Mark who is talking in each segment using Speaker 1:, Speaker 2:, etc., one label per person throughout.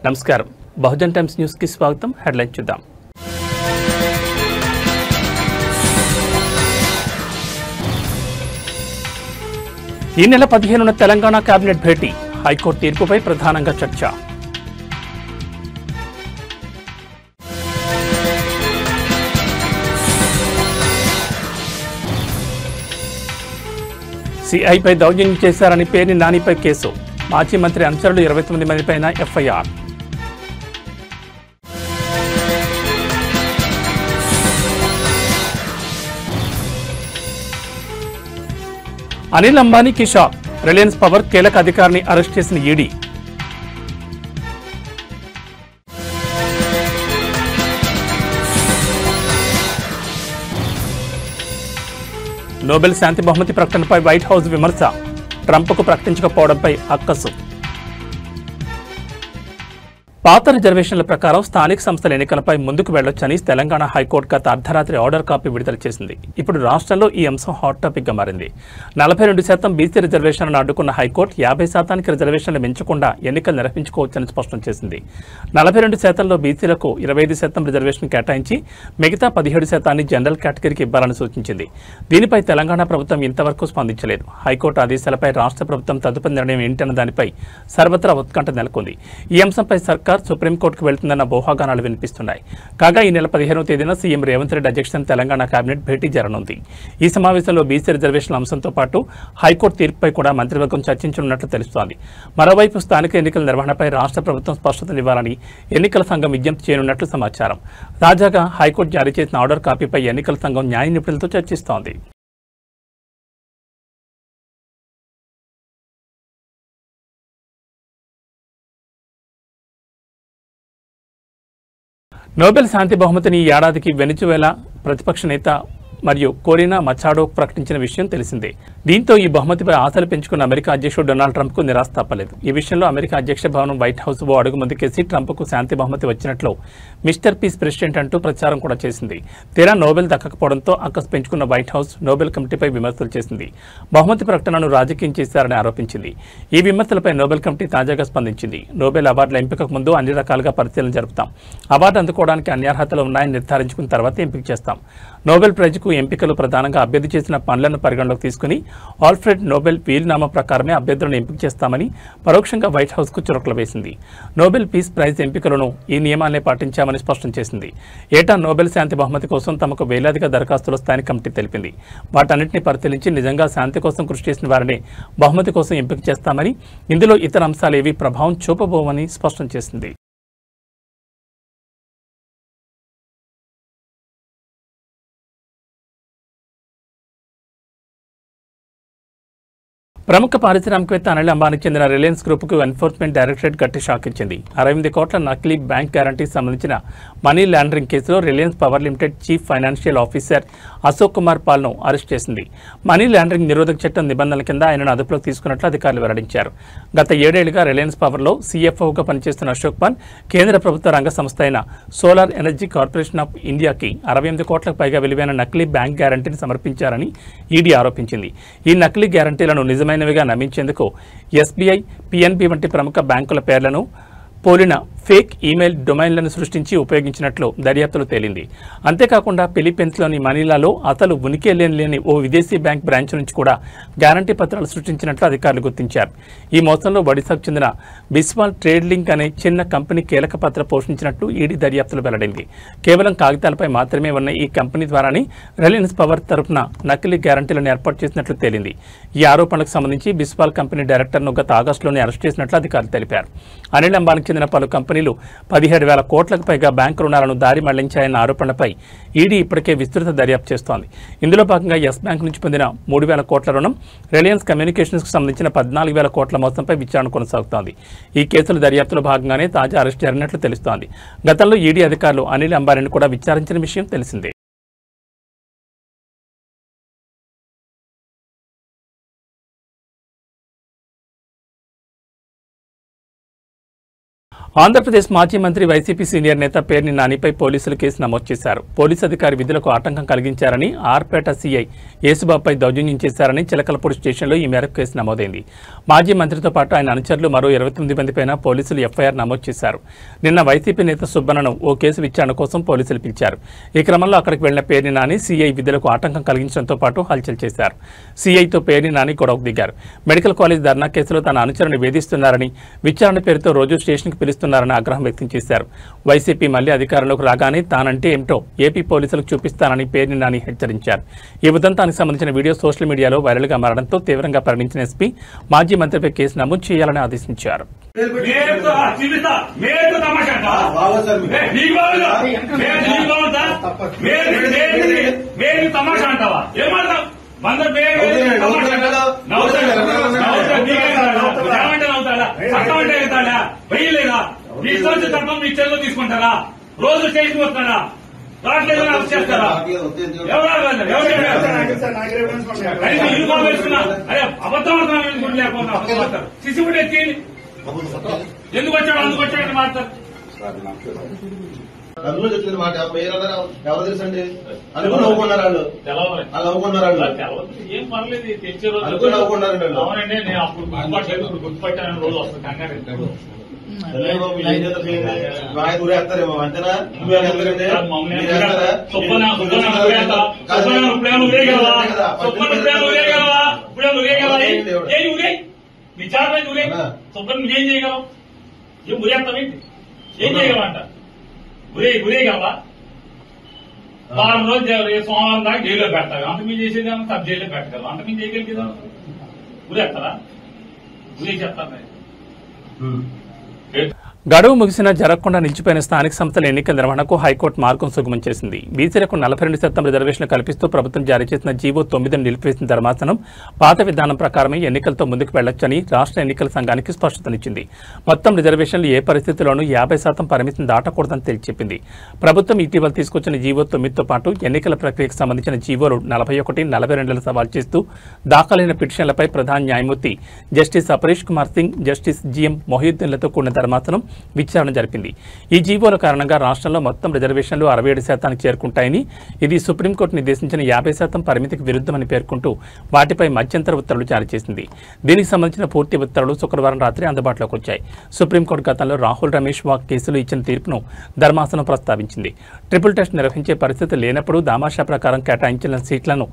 Speaker 1: నమస్కారం. Bahujan times news కి స్వాగతం. హెడ్లైన్ చూద్దాం. ఈ నెల 15న తెలంగాణ కేబినెట్ భేటీ. హైకోర్టు తీర్పుపై ప్రధానంగా చర్చ. సిఐపై దౌర్జన్యం చేశారని పేర్ని నానిపై కేసు. మాజీ మంత్రి అనుచరులు 29 మందిపైన ఎఫ్ఐఆర్. అనిల్ అంబానీకి షాక్. రిలయన్స్ పవర్ కీలక అధికారిని అరెస్ట్ చేసిన ఈడీ. నోబెల్ శాంతి బహుమతి ప్రకటనపై వైట్ హౌస్ విమర్శ. ట్రంప్కు ప్రకటించకపోవడంపై అక్కసు. పాత రిజర్వేషన్ల ప్రకారం స్థానిక సంస్థల ఎన్నికలపై ముందుకు వెళ్లొచ్చని తెలంగాణ హైకోర్టు గత అర్ధరాత్రి ఆర్డర్ కాపీ విడుదల చేసింది. ఇప్పుడు రాష్ట్రంలో ఈ అంశం హాట్ టాపిక్ గా మారింది. 42% బీసీ రిజర్వేషన్లను అడ్డుకున్న హైకోర్టు 50% రిజర్వేషన్లు మించకుండా ఎన్నికలు నిర్వహించుకోవచ్చని స్పష్టం చేసింది. 42%లో బీసీలకు 25% రిజర్వేషన్ కేటాయించి మిగతా 17% జనరల్ కేటగిరీకి ఇవ్వాలని సూచించింది. దీనిపై తెలంగాణ ప్రభుత్వం ఇంతవరకు స్పందించలేదు. హైకోర్టు ఆదేశాలపై రాష్ట్ర ప్రభుత్వం తదుపరి నిర్ణయం ఏంటన్న దానిపై సర్వత్రా ఉత్కంఠ నెలకొంది. ఈ అంశంపై సర్కార్ సుప్రీంకోర్టుకు వెళ్తుందన్న ఊహాగానాలు వినిపిస్తున్నాయి. కాగా ఈ నెల 15వ తేదీన సీఎం రేవంత్ రెడ్డి అధ్యక్షతన తెలంగాణ కేబినెట్ భేటీ జరగనుంది. ఈ సమావేశంలో బీసీ రిజర్వేషన్ల అంశంతో పాటు హైకోర్టు తీర్పుపై కూడా మంత్రివర్గం చర్చించనున్నట్లు తెలుస్తోంది. మరోవైపు స్థానిక ఎన్నికల నిర్వహణపై రాష్ట్ర ప్రభుత్వం స్పష్టతనివ్వాలని ఎన్నికల సంఘం విజ్ఞప్తి చేయనున్నట్లు సమాచారం. తాజాగా హైకోర్టు జారీ చేసిన ఆర్డర్ కాపీపై ఎన్నికల సంఘం న్యాయ నిపుణులతో చర్చిస్తోంది. నోబెల్ శాంతి బహుమతిని ఈ ఏడాదికి వెనిజువేలా ప్రతిపక్ష నేత మరియు కోరినా మచాడో ప్రకటించిన విషయం తెలిసిందే. దీంతో ఈ బహుమతిపై ఆశలు పెంచుకున్న అమెరికా అధ్యక్షుడు డొనాల్డ్ ట్రంప్కు నిరాశ తప్పలేదు. ఈ విషయంలో అమెరికా అధ్యక్ష భవనం వైట్ హౌస్ ఓ అడుగు ముందుకేసి ట్రంప్కు శాంతి బహుమతి వచ్చినట్లు మిస్టర్ పీస్ ప్రెసిడెంట్ అంటూ ప్రచారం కూడా చేసింది. తీరా నోబెల్ దక్కకపోవడంతో అక్కసు పెంచుకున్న వైట్ హౌస్ నోబెల్ కమిటీపై విమర్శలు చేసింది. బహుమతి ప్రకటనను రాజకీయం చేశారని ఆరోపించింది. ఈ విమర్శలపై నోబెల్ కమిటీ తాజాగా స్పందించింది. నోబెల్ అవార్డుల ఎంపికకు ముందు అన్ని రకాలుగా పరిశీలన జరుపుతాం. అవార్డు అందుకోవడానికి అన్ని అర్హతలు ఉన్నాయని నిర్ధారించుకున్న తర్వాత ఎంపిక చేస్తాం. నోబెల్ ప్రైజ్కు ఎంపికలు ప్రధానంగా అభ్యర్థి చేసిన పనులను పరిగణలోకి తీసుకుని ఆల్ఫ్రెడ్ నోబెల్ వీలునామా ప్రకారమే అభ్యర్థులను ఎంపిక చేస్తామని పరోక్షంగా వైట్ హౌస్ కు చురకలు వేసింది. నోబెల్ పీస్ ప్రైజ్ ఎంపికలను ఈ నియమాలనే పాటించామని స్పష్టం చేసింది. ఏటా నోబెల్ శాంతి బహుమతి కోసం తమకు వేలాదిగా దరఖాస్తులు వస్తాయని కమిటీ తెలిపింది. వాటన్నింటినీ పరిశీలించి నిజంగా శాంతి కోసం కృషి చేసిన వారిని బహుమతి కోసం ఎంపిక చేస్తామని, ఇందులో ఇతర అంశాలేవీ ప్రభావం చూపబోవని స్పష్టం చేసింది. ప్రముఖ పారిశ్రామికవేత్త అనిల్ అంబానీకి చెందిన రిలయన్స్ గ్రూప్కు ఎన్ఫోర్స్మెంట్ డైరెక్టరేట్ గట్టి షాక్ ఇచ్చింది. 68 కోట్ల నకిలీ బ్యాంక్ గ్యారంటీకి సంబంధించిన మనీ లాండరింగ్ కేసులో Reliance power limited chief financial officer Ashok Kumar పాల్ను అరెస్ట్ చేసింది. మనీ లాండరింగ్ నిరోధక చట్టం నిబంధనల కింద ఆయనను అదుపులోకి తీసుకున్నట్లు అధికారులు వెల్లడించారు. గత 7 ఏళ్లుగా రిలయన్స్ పవర్లో సీఎఫ్ఓగా పనిచేస్తున్న అశోక్ పాల్ కేంద్ర ప్రభుత్వ రంగ సంస్థ అయిన సోలార్ ఎనర్జీ కార్పొరేషన్ ఆఫ్ ఇండియాకి 68 కోట్లకు పైగా విలువైన నకిలీ బ్యాంక్ గ్యారంటీని సమర్పించారని ఈడీ ఆరోపించింది. ఈ నకిలీ గ్యారంటీలను నిజమైన నమ్మించేందుకు ఎస్బీఐ, పిఎన్బి వంటి ప్రముఖ బ్యాంకుల పేర్లను పోలిన ఫేక్ ఈమెయిల్ డొమైన్లను సృష్టించి ఉపయోగించినట్లు దర్యాప్తులో తేలింది. అంతేకాకుండా ఫిలిప్పీన్స్లోని మనీలాలో అసలు ఉనికి లేని ఓ విదేశీ బ్యాంక్ బ్రాంచ్ నుంచి కూడా గ్యారంటీ పత్రాలు సృష్టించినట్లు అధికారులు గుర్తించారు. ఈ మోసంలో ఒడిశాకు చెందిన బిస్వాల్ ట్రేడ్లింక్ అనే చిన్న కంపెనీ కీలక పాత్ర పోషించినట్లు ఈడీ దర్యాప్తులో వెల్లడింది. కేవలం కాగితాలపై మాత్రమే ఉన్న ఈ కంపెనీ ద్వారానే రిలయన్స్ పవర్ తరఫున నకిలీ గ్యారంటీలను ఏర్పాటు చేసినట్లు తేలింది. ఈ ఆరోపణలకు సంబంధించి బిస్వాల్ కంపెనీ డైరెక్టర్ను గత ఆగస్టులోనే అరెస్ట్ చేసినట్లు అధికారులు తెలిపారు. అనిల్ అంబానీకి చెందిన పలు కంపెనీలు 17,000 కోట్లకు పైగా బ్యాంకు రుణాలను దారి మళ్లించాయన్న ఆరోపణలపై ఈడీ ఇప్పటికే విస్తృత దర్యాప్తు చేస్తోంది. ఇందులో భాగంగా యెస్ బ్యాంక్ నుంచి పొందిన 3,000 కోట్ల రుణం, రిలయన్స్ కమ్యూనికేషన్స్కు సంబంధించిన 14,000 కోట్ల మొత్తంపై విచారణ కొనసాగుతోంది. ఈ కేసుల దర్యాప్తులో భాగంగానే తాజా అరెస్ట్ జరిగినట్లు తెలుస్తోంది. గతంలో ఈడీ అధికారులు అనిల్ అంబానీని కూడా విచారించిన విషయం తెలిసిందే. ఆంధ్రప్రదేశ్ మాజీ మంత్రి వైసీపీ సీనియర్ నేత పేర్ని నానిపై పోలీసులు కేసు నమోదు చేశారు. పోలీసు అధికారి విధులకు ఆటంకం కలిగించారని, ఆర్పేట సీఐ యేసుబాబుపై దౌర్జన్యం చేశారని చిలకలపూడి స్టేషన్లో ఈ మేరకు కేసు నమోదైంది. మాజీ మంత్రితో పాటు ఆయన అనుచరులు మరో 29 మందిపైన పోలీసులు ఎఫ్ఐఆర్ నమోదు చేశారు. నిన్న వైసీపీ నేత సుబ్బన్నను ఓ కేసు విచారణ కోసం పోలీసులు పిలిచారు. ఈ క్రమంలో అక్కడికి వెళ్లిన పేర్ని నాని సీఐ విధులకు ఆటంకం కలిగించడంతో పాటు హల్చల్ చేశారు. సీఐతో పేర్ని నాని గొడవకు దిగారు. మెడికల్ కాలేజ్ ధర్నా కేసులో తన అనుచరుని వేధిస్తున్నారని, విచారణ పేరుతో రోజు స్టేషన్కి పిలుస్తున్నారు ఆగ్రహం వ్యక్తం చేశారు. వైసీపీ మళ్లీ అధికారంలోకి రాగానే తానంటే ఏమిటో ఏపీ పోలీసులకు చూపిస్తానని పేర్ని నాని హెచ్చరించారు. ఈ ఉదంతానికి సంబంధించిన వీడియో సోషల్ మీడియాలో వైరల్గా మారడంతో తీవ్రంగా పరిగణించిన ఎస్పీ మాజీ మంత్రిపై కేసు నమోదు చేయాలని ఆదేశించారు.
Speaker 2: తీసుకుంటారా? రోజు స్టేషన్ వస్తారా? రావట్లేదు అరెస్ట్ చేస్తారా? అరే అబద్ధం లేకపోతే సిసిబుడ్ ఎత్తి ఎందుకు వచ్చాడు అందుకు వచ్చాడని మాట్లాడతారు.
Speaker 3: అందులో చెప్తుంది మాట ఎవరు తెలుసండి అనుకుని నవ్వుకున్నారు వాళ్ళు నవ్వుకున్నారు
Speaker 2: ఏం పర్లేదు తెలిసే రోజు
Speaker 3: అనుకుని నవ్వుకున్నారండి.
Speaker 2: అవునండి నేను అప్పుడు గుర్తుపట్టాను రోజు వస్తుంది కంగారు
Speaker 3: ఊరేస్తారేమో అంతేనా?
Speaker 2: విచారణ ఊరే సుబ్బన్ ఏం చేయగలం? ఏం ఊరేస్తామేంటి? ఏం చేయగలంట? ఊరేయగలవా? వారం రోజు సోమవారం దాకా జైల్లో పెడతారు. అంత మీరు చేసేది సబ్ జైల్లో పెట్టగలరు. అంత మీరు చేయగలిగేదా? ఊరేస్తారా? ఊరే చెప్తారు.
Speaker 1: గడువు ముగిసినా జరగకుండా నిలిచిపోయిన స్థానిక సంస్థల ఎన్నికల నిర్వహణకు హైకోర్టు మార్గం సుగమం చేసింది. బీసీలకు 42% రిజర్వేషన్లు కల్పిస్తూ ప్రభుత్వం జారీ చేసిన జీవో 9ను నిలిపివేసిన ధర్మాసనం పాత విధానం ప్రకారమే ఎన్నికలతో ముందుకు వెళ్లొచ్చని రాష్ట్ర ఎన్నికల సంఘానికి స్పష్టతనిచ్చింది. మొత్తం రిజర్వేషన్లు ఏ పరిస్థితుల్లోనూ 50% పరిమితిని దాటకూడదని తేల్చెప్పింది. ప్రభుత్వం ఇటీవల తీసుకొచ్చిన జీవో 9తో పాటు ఎన్నికల ప్రక్రియకు సంబంధించిన జీవోలు 41, 42లను సవాల్ చేస్తూ దాఖలైన పిటిషన్లపై ప్రధాన న్యాయమూర్తి justice Aparesh Kumar Singh, justice GM మొహియుద్దీన్లతో కూడిన ధర్మాసనం విచారణ జరిపింది. ఈ జీవోల కారణంగా రాష్ట్రంలో మొత్తం రిజర్వేషన్లు 67% చేరుకుంటాయని, ఇది సుప్రీంకోర్టు నిర్దేశించిన 50% పరిమితికి విరుద్ధమని పేర్కొంటూ వాటిపై మధ్యంతర ఉత్తర్వులు జారీ చేసింది. దీనికి సంబంధించిన పూర్తి ఉత్తర్వులు శుక్రవారం రాత్రి అందుబాటులోకి వచ్చాయి. సుప్రీంకోర్టు గతంలో రాహుల్ రమేష్ వాక్ కేసులో ఇచ్చిన తీర్పును ధర్మాసనం ప్రస్తావించింది. ట్రిపుల్ టెస్ట్ నిర్వహించే పరిస్థితి లేనప్పుడు దామాషా ప్రకారం కేటాయించిన సీట్లను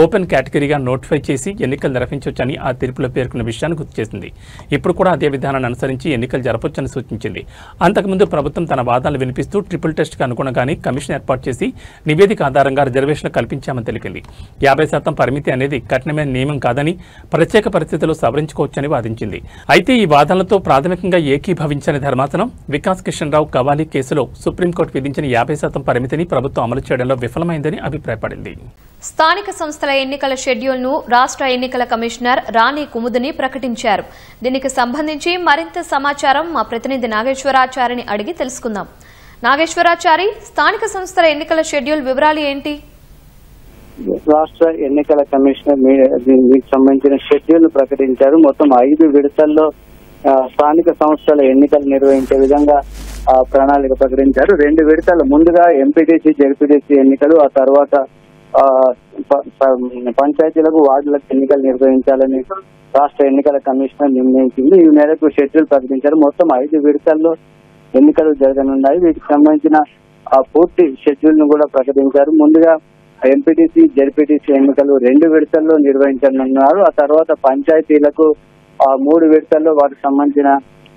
Speaker 1: ఓపెన్ కేటగిరీగా నోటిఫై చేసి ఎన్నికలు నిర్వహించవచ్చని ఆ తీర్పులో పేర్కొన్న విషయాన్ని గుర్తు చేసింది. ఇప్పుడు కూడా అదే విధానాన్ని అనుసరించి ఎన్నికలు జరపొచ్చని సూచించింది. అంతకుముందు ప్రభుత్వం తన వాదనలు వినిపిస్తూ ట్రిపుల్ టెస్ట్కి అనుగుణంగానే కమిషన్ ఏర్పాటు చేసి నివేదిక ఆధారంగా రిజర్వేషన్లు కల్పించామని తెలిపింది. 50% పరిమితి అనేది కఠినమైన నియమం కాదని, ప్రత్యేక పరిస్థితుల్లో సవరించుకోవచ్చని వాదించింది. అయితే ఈ వాదనలతో ప్రాథమికంగా ఏకీభవించని ధర్మాసనం వికాస్ కిషన్ రావు కవాలి కేసులో సుప్రీంకోర్టు విధించిన 50% పరిమితిని ప్రభుత్వం అమలు చేయడంలో విఫలమైందని అభిప్రాయపడింది.
Speaker 4: స్థానిక సంస్థల ఎన్నికల షెడ్యూల్ను రాష్ట్ర ఎన్నికల కమిషనర్ రాణి కుముదిని ప్రకటించారు. దీనికి సంబంధించి మరింత సమాచారం మా ప్రతినిధి నాగేశ్వరాచారిని అడిగి తెలుసుకుందాం. నాగేశ్వరాచారి, స్థానిక సంస్థల ఎన్నికల షెడ్యూల్ వివరాలు ఏంటి?
Speaker 5: రాష్ట్ర ఎన్నికల కమిషనర్ దీనికి సంబంధించిన షెడ్యూల్ ప్రకటించారు. మొత్తం 5 విడతల్లో స్థానిక సంస్థల ఎన్నికలు నిర్వహించే విధంగా ప్రణాళిక ప్రకటించారు. 2 విడతలు ముందుగా ఎంపీటీసీ, జెడ్పీటీసీ ఎన్నికలు, ఆ తర్వాత పంచాయతీలకు, వార్డులకు ఎన్నికలు నిర్వహించాలని రాష్ట్ర ఎన్నికల కమిషనర్ నిర్ణయించింది. ఈ మేరకు షెడ్యూల్ ప్రకటించారు. మొత్తం 5 విడతల్లో ఎన్నికలు జరగనున్నాయి. వీటికి సంబంధించిన పూర్తి షెడ్యూల్ ను కూడా ప్రకటించారు. ముందుగా ఎంపీటీసీ, జెడ్పీటీసీ ఎన్నికలు 2 విడతల్లో నిర్వహించనున్నారు. ఆ తర్వాత పంచాయతీలకు 3 విడతల్లో వాటికి సంబంధించిన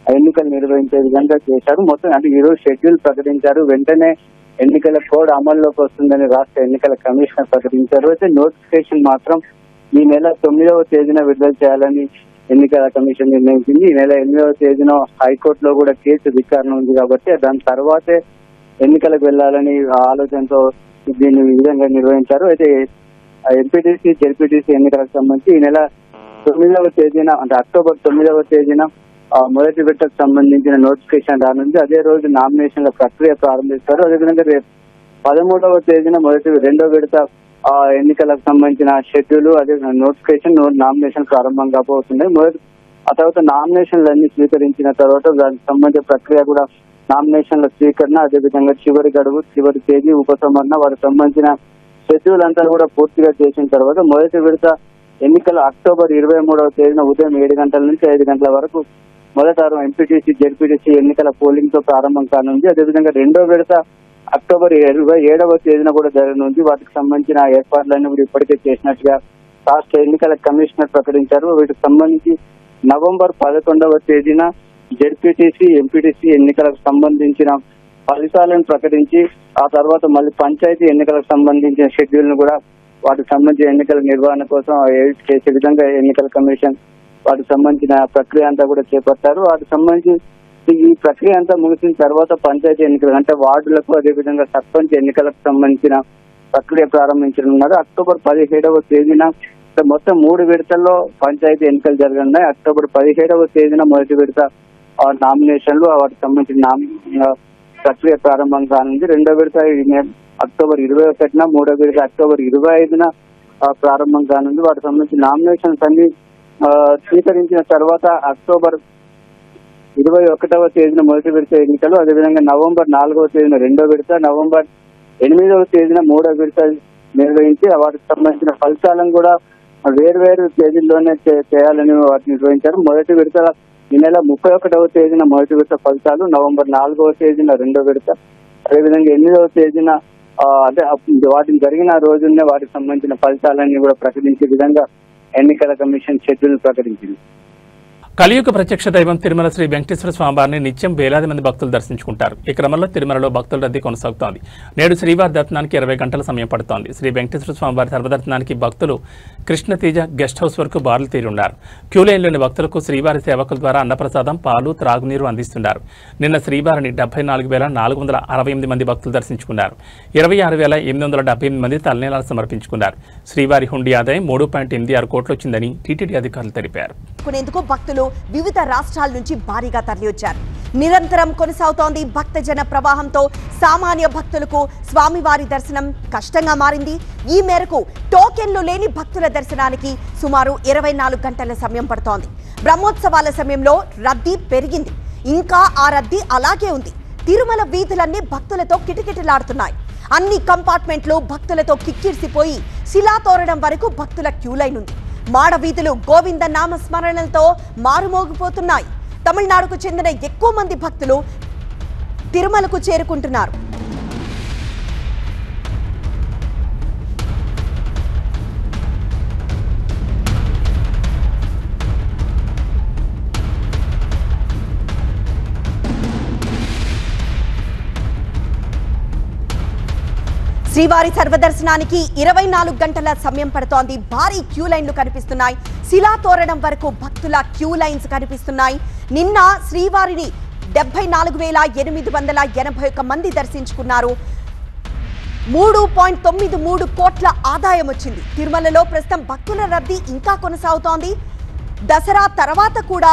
Speaker 5: ఎన్నికలు నిర్వహించే విధంగా చేశారు. మొత్తం అంటే ఈ రోజు షెడ్యూల్ ప్రకటించారు. వెంటనే ఎన్నికల కోడ్ అమల్లోకి వస్తుందని రాష్ట్ర ఎన్నికల కమిషనర్ ప్రకటించారు. అయితే నోటిఫికేషన్ మాత్రం ఈ నెల 9వ తేదీన విడుదల చేయాలని ఎన్నికల కమిషన్ నిర్ణయించింది. ఈ నెల 8వ తేదీన హైకోర్టులో కూడా కేసు విచారణ ఉంది కాబట్టి దాని తర్వాతే ఎన్నికలకు వెళ్లాలని ఆలోచనతో దీన్ని ఈ విధంగా నిర్వహించారు. అయితే ఎంపీటీసీ, జెడ్పీటీసీ ఎన్నికలకు సంబంధించి ఈ నెల 9వ తేదీన అంటే అక్టోబర్ 9వ తేదీన మొదటి విడతకు సంబంధించిన నోటిఫికేషన్ రానుంది. అదే రోజు నామినేషన్ల ప్రక్రియ ప్రారంభిస్తారు. అదేవిధంగా రేపు 13వ తేదీన 2వ విడత ఎన్నికలకు సంబంధించిన షెడ్యూల్, అదే నోటిఫికేషన్, నామినేషన్ ప్రారంభం కాబోతున్నాయి. ఆ తర్వాత నామినేషన్లు అన్ని స్వీకరించిన తర్వాత దానికి సంబంధించిన ప్రక్రియ కూడా నామినేషన్ల స్వీకరణ, అదేవిధంగా చివరి గడువు, చివరి తేదీ, ఉపసంహరణ, వారికి సంబంధించిన షెడ్యూల్ అంతా కూడా పూర్తిగా చేసిన తర్వాత మొదటి విడత ఎన్నికలు అక్టోబర్ 23వ తేదీన ఉదయం 7 గంటల నుంచి 5 గంటల వరకు మొదట ఎంపీటీసీ, జెడ్పీటీసీ ఎన్నికల పోలింగ్ తో ప్రారంభం కానుంది. అదేవిధంగా రెండో విడత అక్టోబర్ 27వ తేదీన కూడా జరగనుంది. వాటికి సంబంధించిన ఏర్పాట్లన్నీ కూడా ఇప్పటికే చేసినట్టుగా రాష్ట్ర ఎన్నికల కమిషనర్ ప్రకటించారు. వీటికి సంబంధించి నవంబర్ 11వ తేదీన జెడ్పీటీసీ, ఎంపీటీసీ ఎన్నికలకు సంబంధించిన ఫలితాలను ప్రకటించి ఆ తర్వాత మళ్ళీ పంచాయతీ ఎన్నికలకు సంబంధించిన షెడ్యూల్ ను కూడా వాటికి సంబంధించిన ఎన్నికల నిర్వహణ కోసం చేసే విధంగా ఎన్నికల కమిషన్ వాటికి సంబంధించిన ప్రక్రియ అంతా కూడా చేపట్టారు. వాటికి సంబంధించి ఈ ప్రక్రియ అంతా ముగిసిన తర్వాత పంచాయతీ ఎన్నికలు అంటే వార్డులకు, అదేవిధంగా సర్పంచ్ ఎన్నికలకు సంబంధించిన ప్రక్రియ ప్రారంభించనున్నారు. అక్టోబర్ 17వ తేదీన మొత్తం 3 విడతల్లో పంచాయతీ ఎన్నికలు జరగనున్నాయి. అక్టోబర్ 17వ తేదీన మొదటి విడత నామినేషన్లు, వాటికి సంబంధించిన ప్రక్రియ ప్రారంభం కానుంది. రెండో విడత అక్టోబర్ 21న, మూడో విడత అక్టోబర్ 25న ప్రారంభం కానుంది. వాటికి సంబంధించిన నామినేషన్స్ అన్ని స్వీకరించిన తర్వాత అక్టోబర్ 21వ తేదీన మొదటి విడత ఎన్నికలు, అదేవిధంగా నవంబర్ 4వ తేదీన రెండో విడత, నవంబర్ 8వ తేదీన మూడో విడత నిర్వహించి వాటికి సంబంధించిన ఫలితాలను కూడా వేర్వేరు తేదీల్లోనే చేయాలని వాటిని నిర్వహించారు. మొదటి విడత ఈ నెల 31వ తేదీన మొదటి విడత ఫలితాలు, నవంబర్ 4వ తేదీన రెండో విడత, అదేవిధంగా 8వ తేదీన అంటే వాటిని జరిగిన రోజునే వాటికి సంబంధించిన ఫలితాలన్నీ కూడా ప్రకటించే విధంగా ఎన్నికల కమిషన్ షెడ్యూల్ ప్రకటించింది.
Speaker 1: కలియుగ ప్రత్యక్ష దైవం తిరుమల శ్రీ వెంకటేశ్వర స్వామివారిని నిత్యం వేలాది మంది భక్తులు దర్శించుకుంటారు. ఈ క్రమంలో తిరుమలలో భక్తుల రద్దీ కొనసాగుతోంది. నేడు శ్రీవారి దర్శనానికి 20 గంటల సమయం పడుతోంది. శ్రీ వెంకటేశ్వర స్వామివారి సర్వదర్శనానికి భక్తులు కృష్ణతీజ గెస్ట్ హౌస్ వరకు బారులు తీరున్నారు. క్యూ లైన్లోని భక్తులకు శ్రీవారి సేవకుల ద్వారా అన్నప్రసాదం, పాలు, త్రాగునీరు అందిస్తున్నారు. నిన్న శ్రీవారిని 74,468 మంది భక్తులు దర్శించుకున్నారు. 26,878 మంది తలనీలాలు సమర్పించుకున్నారు. శ్రీవారి హుండీ ఆదాయం 3.86 కోట్లు వచ్చిందని టీటీడీ అధికారులు తెలిపారు.
Speaker 6: భక్తులు వివిధ రాష్ట్రాల నుంచి భారీగా తరలివచ్చారు. నిరంతరం కొనసాగుతోంది భక్తజన ప్రవాహంతో సామాన్య భక్తులకు స్వామివారి దర్శనం కష్టంగా మారింది. ఈ మేరకు టోకెన్లు లేని భక్తుల దర్శనానికి సుమారు 24 గంటల సమయం పడుతోంది. బ్రహ్మోత్సవాల సమయంలో రద్దీ పెరిగింది. ఇంకా ఆ రద్దీ అలాగే ఉంది. తిరుమల వీధులన్నీ భక్తులతో కిటకిటలాడుతున్నాయి. అన్ని కంపార్ట్మెంట్లు భక్తులతో కిక్కిరిసిపోయి శిలాతోరణం వరకు భక్తుల క్యూ లైన్ ఉంది. మాడ వీధులు గోవింద నామ స్మరణలతో మారుమోగిపోతున్నాయి. తమిళనాడుకు చెందిన ఎక్కువ మంది భక్తులు తిరుమలకు చేరుకుంటున్నారు. శ్రీవారి సర్వదర్శనానికి 24 గంటల సమయం పడుతోంది. భారీ క్యూ లైన్లు కనిపిస్తున్నాయి. శిలాతోరణం వరకు భక్తుల క్యూ లైన్స్ కనిపిస్తున్నాయి. నిన్న శ్రీవారిని 74,881 మంది దర్శించుకున్నారు. 3.93 కోట్ల ఆదాయం వచ్చింది. తిరుమలలో ప్రస్తుతం భక్తుల రద్దీ ఇంకా కొనసాగుతోంది. దసరా తర్వాత కూడా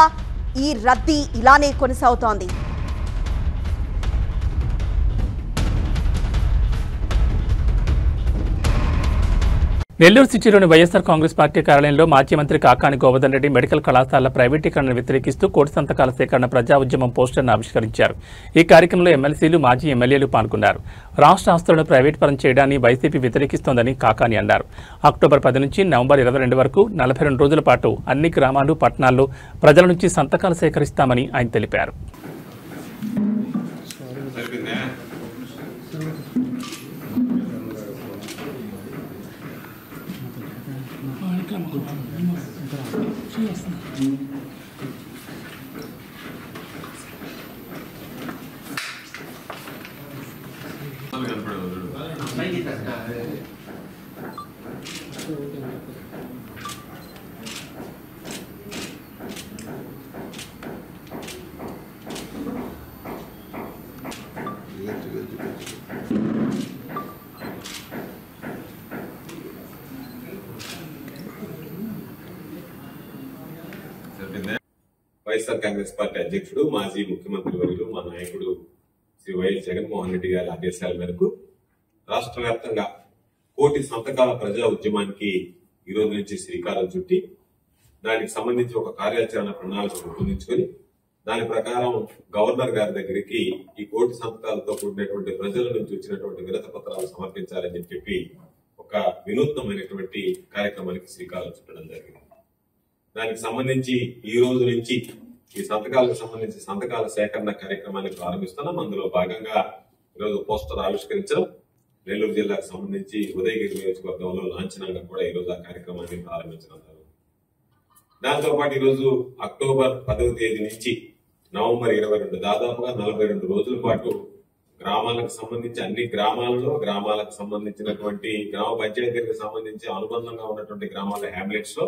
Speaker 6: ఈ రద్దీ ఇలానే కొనసాగుతోంది.
Speaker 1: నెల్లూరు సిటీలోని వైఎస్ఆర్ కాంగ్రెస్ పార్టీ కార్యాలయంలో మాజీ మంత్రి కాకాని గోవర్ధన్ రెడ్డి మెడికల్ కళాశాలల ప్రైవేటీకరణను వ్యతిరేకిస్తూ కోటి సంతకాల సేకరణ ప్రజా ఉద్యమం పోస్టర్ను ఆవిష్కరించారు. ఈ కార్యక్రమంలో ఎమ్మెల్సీలు, మాజీ ఎమ్మెల్యేలు పాల్గొన్నారు. రాష్ట్ర ఆస్తులను ప్రైవేట్ పరం చేయడాన్ని వైసీపీ వ్యతిరేకిస్తోందని కాకాని అన్నారు. అక్టోబర్ 10 నుంచి నవంబర్ 22 వరకు 42 రోజుల పాటు అన్ని గ్రామాలు, పట్టణాల్లో ప్రజల నుంచి సంతకాలు సేకరిస్తామని ఆయన తెలిపారు.
Speaker 7: వైఎస్ఆర్ కాంగ్రెస్ పార్టీ అధ్యక్షుడు, మాజీ ముఖ్యమంత్రి వర్యులు, మా నాయకుడు శ్రీ వైఎస్ జగన్మోహన్ రెడ్డి గారి ఆదేశాల మేరకు రాష్ట్ర వ్యాప్తంగా కోటి సంతకాల ప్రజా ఉద్యమానికి ఈ రోజు నుంచి శ్రీకారం చుట్టి దానికి సంబంధించి ఒక కార్యాచరణ ప్రణాళిక రూపొందించుకొని దాని ప్రకారం గవర్నర్ గారి దగ్గరికి ఈ 1 కోటి సంతకాలతో కూడినటువంటి ప్రజల నుంచి వచ్చినటువంటి వినతి పత్రాలు సమర్పించాలని చెప్పి ఒక వినూత్నమైనటువంటి కార్యక్రమానికి శ్రీకారం చుట్టడం జరిగింది. దానికి సంబంధించి ఈ రోజు నుంచి ఈ సంతకాలకు సంబంధించి సంతకాల సేకరణ కార్యక్రమాన్ని ప్రారంభిస్తున్నాం. అందులో భాగంగా ఈరోజు పోస్టర్ ఆవిష్కరించడం, నెల్లూరు జిల్లాకు సంబంధించి ఉదయగిరి నియోజకవర్గంలో లాంఛనంగా కూడా ఈరోజు ఆ కార్యక్రమాన్ని ప్రారంభించడం జరుగుతుంది. దాంతో పాటు ఈరోజు అక్టోబర్ 10వ తేదీ నుంచి నవంబర్ 22 దాదాపుగా 42 రోజుల పాటు గ్రామాలకు సంబంధించి అన్ని గ్రామాలలో గ్రామాలకు సంబంధించినటువంటి గ్రామ పంచాయతీలకు సంబంధించి అనుబంధంగా ఉన్నటువంటి గ్రామాల హ్యామ్లెట్స్ లో,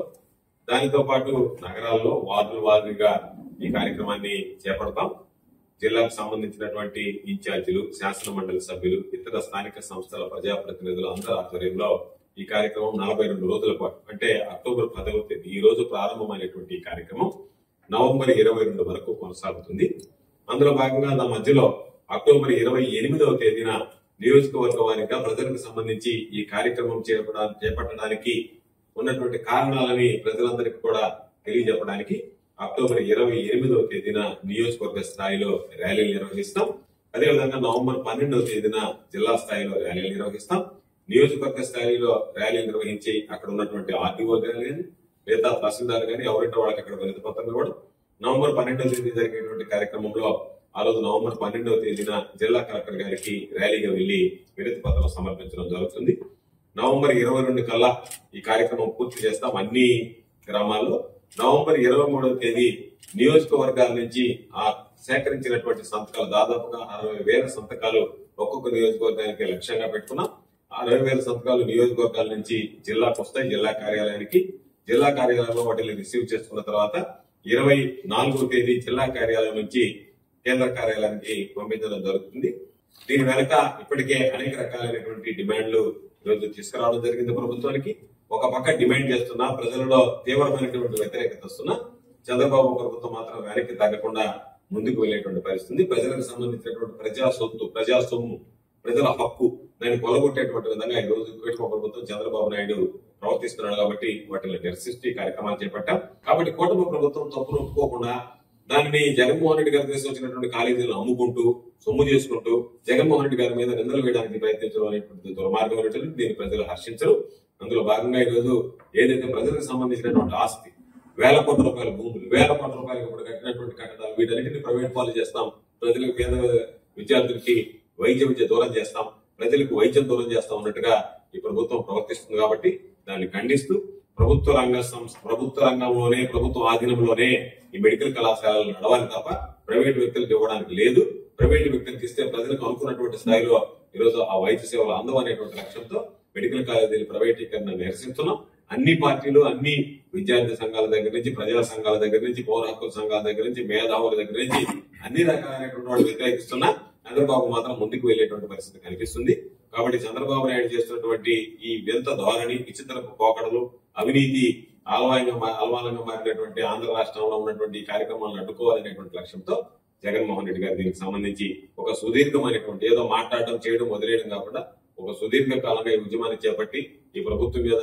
Speaker 7: దానితో పాటు నగరాల్లో వార్డుల వారీగా ఈ కార్యక్రమాన్ని చేపడతాం. జిల్లాకు సంబంధించినటువంటి ఇన్ఛార్జీలు, శాసన మండలి సభ్యులు, ఇతర స్థానిక సంస్థల ప్రజాప్రతినిధులు అందరి ఆధ్వర్యంలో ఈ కార్యక్రమం 42 రోజుల పాటు అంటే అక్టోబర్ 10వ తేదీ ఈ రోజు ప్రారంభమైనటువంటి ఈ కార్యక్రమం నవంబర్ 22 వరకు కొనసాగుతుంది. అందులో భాగంగా నా మధ్యలో అక్టోబర్ 28వ తేదీన నియోజకవర్గ వారీగా ప్రజలకు సంబంధించి ఈ కార్యక్రమం చేపట్టడానికి ఉన్నటువంటి కారణాలని ప్రజలందరికీ కూడా తెలియజెప్పడానికి అక్టోబర్ 28వ తేదీన నియోజకవర్గ స్థాయిలో ర్యాలీలు నిర్వహిస్తాం. అదేవిధంగా నవంబర్ 12వ తేదీన జిల్లా స్థాయిలో ర్యాలీలు నిర్వహిస్తాం. నియోజకవర్గ స్థాయిలో ర్యాలీలు నిర్వహించి అక్కడ ఉన్నటువంటి ఆర్టీఓ కానీ లేదా తహసీల్దార్ కానీ ఎవరింటో వాళ్ళకి అక్కడ వినతి పత్రం ఇవ్వడం. నవంబర్ 12వ తేదీ జరిగేటువంటి కార్యక్రమంలో ఆ రోజు నవంబర్ 12వ తేదీన జిల్లా కలెక్టర్ గారికి ర్యాలీగా వెళ్లి వినతి పత్రం సమర్పించడం జరుగుతుంది. నవంబర్ 22 కల్లా ఈ కార్యక్రమం పూర్తి చేస్తాం అన్ని గ్రామాల్లో. నవంబర్ 23వ తేదీ నియోజకవర్గాల నుంచి ఆ సేకరించినటువంటి సంతకాలు దాదాపుగా 60,000 సంతకాలు ఒక్కొక్క నియోజకవర్గానికి లక్ష్యంగా పెట్టుకున్నాం. 60,000 సంతకాలు నియోజకవర్గాల నుంచి జిల్లాకు వస్తాయి. జిల్లా కార్యాలయానికి, జిల్లా కార్యాలయంలో వాటిని రిసీవ్ చేసుకున్న తర్వాత 24వ తేదీ జిల్లా కార్యాలయం నుంచి కేంద్ర కార్యాలయానికి పంపించడం జరుగుతుంది. దీని వెనక ఇప్పటికే అనేక రకాలైనటువంటి డిమాండ్లు ఈరోజు తీసుకురావడం జరిగింది ప్రభుత్వానికి. ఒక పక్క డిమాండ్ చేస్తున్నా, ప్రజలలో తీవ్రమైనటువంటి వ్యతిరేకత వస్తున్నా, చంద్రబాబు ప్రభుత్వం మాత్రం వెనక్కి తగ్గకుండా ముందుకు వెళ్లేటువంటి పరిస్థితి. ప్రజలకు సంబంధించినటువంటి ప్రజా సొత్తు, ప్రజా సొమ్ము, ప్రజల హక్కు దాన్ని కొలగొట్టేటువంటి విధంగా ఈ రోజు కూటమి ప్రభుత్వం చంద్రబాబు నాయుడు ప్రవర్తిస్తున్నాడు. కాబట్టి వాటిని నిరసిస్తూ కార్యక్రమాలు చేపట్టాం. కాబట్టి కూటమి ప్రభుత్వం తప్పును ఒప్పుకోకుండా దానిని జగన్మోహన్ రెడ్డి గారు తీసుకొచ్చినటువంటి కాలేజీలను అమ్ముకుంటూ సొమ్ము చేసుకుంటూ జగన్మోహన్ రెడ్డి గారి మీద నిందలు వేయడానికి ప్రయత్నించడం అనేటువంటి దుర్మార్గం అనేటువంటి దీన్ని ప్రజలు హర్షించరు. అందులో భాగంగా ఈ రోజు ఏదైతే ప్రజలకు సంబంధించినటువంటి ఆస్తి, 1000 కోట్ల రూపాయల భూములు, 1000 కోట్ల రూపాయలకు ఇప్పుడు కట్టినటువంటి కట్టడాలు, వీటన్నింటినీ ప్రైవేట్ పాలు చేస్తాం, ప్రజలకు పేద విద్యార్థులకి వైద్య విద్య దూరం చేస్తాం, ప్రజలకు వైద్యం దూరం చేస్తాం అన్నట్టుగా ఈ ప్రభుత్వం ప్రవర్తిస్తుంది. కాబట్టి దాన్ని ఖండిస్తూ ప్రభుత్వ రంగంలోనే, ప్రభుత్వ ఆధీనంలోనే ఈ మెడికల్ కళాశాలలు నడవాలి తప్ప ప్రైవేట్ వ్యక్తులకు ఇవ్వడానికి లేదు. ప్రైవేట్ వ్యక్తులకు ఇస్తే ప్రజలకు అనుకున్నటువంటి స్థాయిలో ఈరోజు ఆ వైద్య సేవలు అందవనేటువంటి లక్ష్యంతో మెడికల్ కాలేజీల ప్రైవేటీకరణ నిరసిస్తున్నాం. అన్ని పార్టీలు, అన్ని విద్యార్థి సంఘాల దగ్గర నుంచి, ప్రజా సంఘాల దగ్గర నుంచి, పౌర హక్కుల సంఘాల దగ్గర నుంచి, మేధావుల దగ్గర నుంచి అన్ని రకాలైనటువంటి వాళ్ళు వ్యతిరేకిస్తున్నా చంద్రబాబు మాత్రం ముందుకు వెళ్లేటువంటి పరిస్థితి కనిపిస్తుంది. కాబట్టి చంద్రబాబు నాయుడు చేస్తున్నటువంటి ఈ వింత ధోరణి, విచిత్రపు పోకడలు, అవినీతి అల్వాలంగా మారినటువంటి ఆంధ్ర రాష్ట్రంలో ఉన్నటువంటి కార్యక్రమాలను అడ్డుకోవాలనేటువంటి లక్ష్యంతో జగన్మోహన్ రెడ్డి గారు దీనికి సంబంధించి ఒక సుదీర్ఘమైనటువంటి ఏదో మాట్లాడడం, చేయడం, వదిలేయడం కాకుండా ఒక సుదీర్ఘ కాలంగా ఈ ఉద్యమాన్ని చేపట్టి ఈ ప్రభుత్వం మీద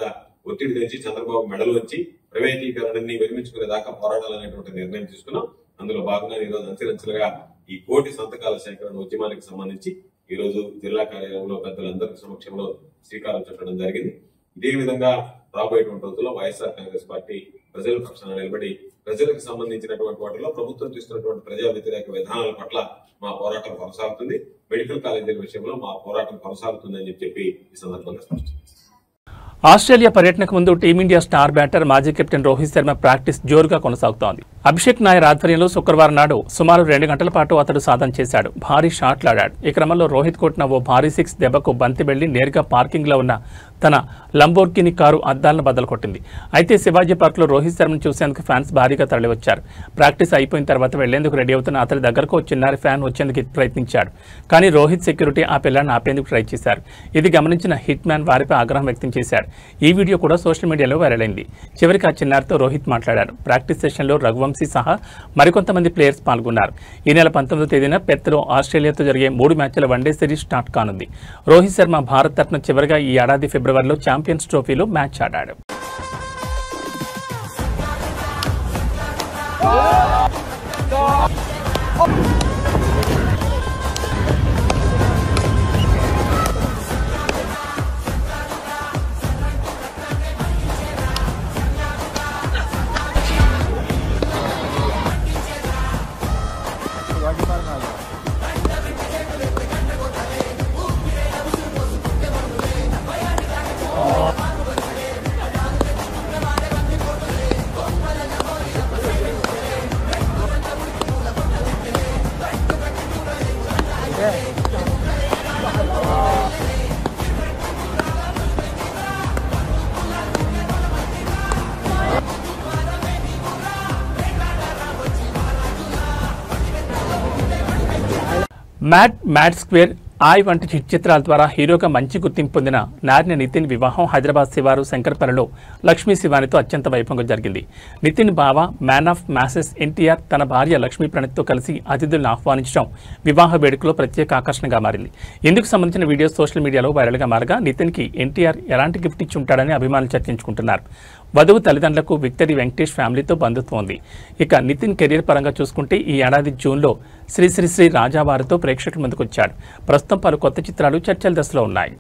Speaker 7: ఒత్తిడి తెచ్చి చంద్రబాబు మెడలు వచ్చి ప్రైవేటీకరణని విరమించుకునే దాకా పోరాడాలనేటువంటి నిర్ణయం తీసుకున్నాం. అందులో భాగంగా ఈరోజు అంచెలంచెలుగా ఈ 1 కోటి సంతకాల సేకరణ ఉద్యమానికి సంబంధించి ఈ రోజు జిల్లా కార్యాలయంలో పెద్దలందరి సమక్షంలో శ్రీకారం చుట్టడం జరిగింది. ఇదే విధంగా రాబోయేటువంటి రోజుల్లో వైఎస్ఆర్ కాంగ్రెస్ పార్టీ ప్రజల పక్షాన నిలబడి ప్రజలకు సంబంధించినటువంటి వాటిలో ప్రభుత్వం తీసుకున్నటువంటి ప్రజా వ్యతిరేక విధానాల పట్ల మా పోరాటం కొనసాగుతుంది. మెడికల్ కాలేజీల విషయంలో మా పోరాటం కొనసాగుతుందని చెప్పి ఈ సందర్భంగా స్పష్టం.
Speaker 1: ఆస్ట్రేలియా పర్యటనకు ముందు టీమిండియా స్టార్ బ్యాటర్ మాజీ కెప్టెన్ రోహిత్ శర్మ ప్రాక్టీస్ జోరుగా కొనసాగుతోంది. అభిషేక్ నాయర్ ఆధ్వర్యంలో శుక్రవారం నాడు సుమారు 2 గంటల పాటు అతడు సాధన చేశాడు. భారీ షాట్లాడాడు. ఈ క్రమంలో రోహిత్ కొట్టిన ఓ భారీ 6 దెబ్బకు బంతి వెళ్లి నేరుగా పార్కింగ్ లో ఉన్న తన లంబోర్గిని కారు అద్దాలను బద్దలు కొట్టింది. అయితే శివాజీ పార్క్ లో రోహిత్ శర్మను చూసేందుకు ఫ్యాన్స్ భారీగా తరలివచ్చారు. ప్రాక్టీస్ అయిపోయిన తర్వాత వెళ్లేందుకు రెడీ అవుతున్న అతడి దగ్గరకు చిన్నారి ఫ్యాన్ వచ్చేందుకు ప్రయత్నించాడు. కానీ రోహిత్ సెక్యూరిటీ ఆ పిల్లాన్ని ఆపేందుకు ట్రై చేశారు. ఇది గమనించిన హిట్ మ్యాన్ వారిపై ఆగ్రహం వ్యక్తం చేశాడు. ఈ వీడియో కూడా సోషల్ మీడియాలో వైరల్ అయింది. చివరికి ఆ చిన్నారితో రోహిత్ మాట్లాడారు. ప్రాక్టీస్ సెషన్లో రఘువంశీ సహా మరికొంతమంది ప్లేయర్స్ పాల్గొన్నారు. ఈ నెల 19వ తేదీన పెర్త్లో ఆస్ట్రేలియాతో జరిగే 3 మ్యాచ్ల వన్డే సిరీస్ స్టార్ట్ కానుంది. రోహిత్ శర్మ భారత్ తరఫున చివరిగా ఈ ఏడాది ఫిబ్రవరిలో ఛాంపియన్స్ ట్రోఫీలో మ్యాచ్ ఆడాడు. మ్యాడ్ స్క్వేర్ ఆయ్ వంటి చిత్రాల ద్వారా హీరోగా మంచి గుర్తింపు పొందిన నారిన నితిన్ వివాహం హైదరాబాద్ శివారు శంకర్పల్లిలో లక్ష్మీ శివానితో అత్యంత వైభవంగా జరిగింది. నితిన్ బావ మ్యాన్ ఆఫ్ మ్యాసెస్ ఎన్టీఆర్ తన భార్య లక్ష్మీ ప్రణీత్తో కలిసి అతిథులను ఆహ్వానించడం వివాహ వేడుకలో ప్రత్యేక ఆకర్షణగా మారింది. ఇందుకు సంబంధించిన వీడియోస్ సోషల్ మీడియాలో వైరల్గా మారగా నితిన్కి ఎన్టీఆర్ ఎలాంటి గిఫ్ట్ ఇచ్చి ఉంటాడని అభిమానులు చర్చించుకుంటున్నారు. వధువు తల్లిదండ్రులకు విక్టరీ వెంకటేష్ ఫ్యామిలీతో బంధుత్వం ఉంది. ఇక నితిన్ కెరీర్ పరంగా చూసుకుంటే ఈ ఏడాది జూన్లో శ్రీ శ్రీ శ్రీ రాజావారితో ప్రేక్షకుల ముందుకు వచ్చాడు. ప్రస్తుతం పలు కొత్త చిత్రాలు చర్చల దశలో ఉన్నాయి.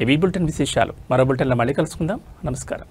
Speaker 1: ఇవి బులెటిన్ విశేషాలు. మరో బులెటిన్లో మళ్ళీ కలుసుకుందాం. నమస్కారం.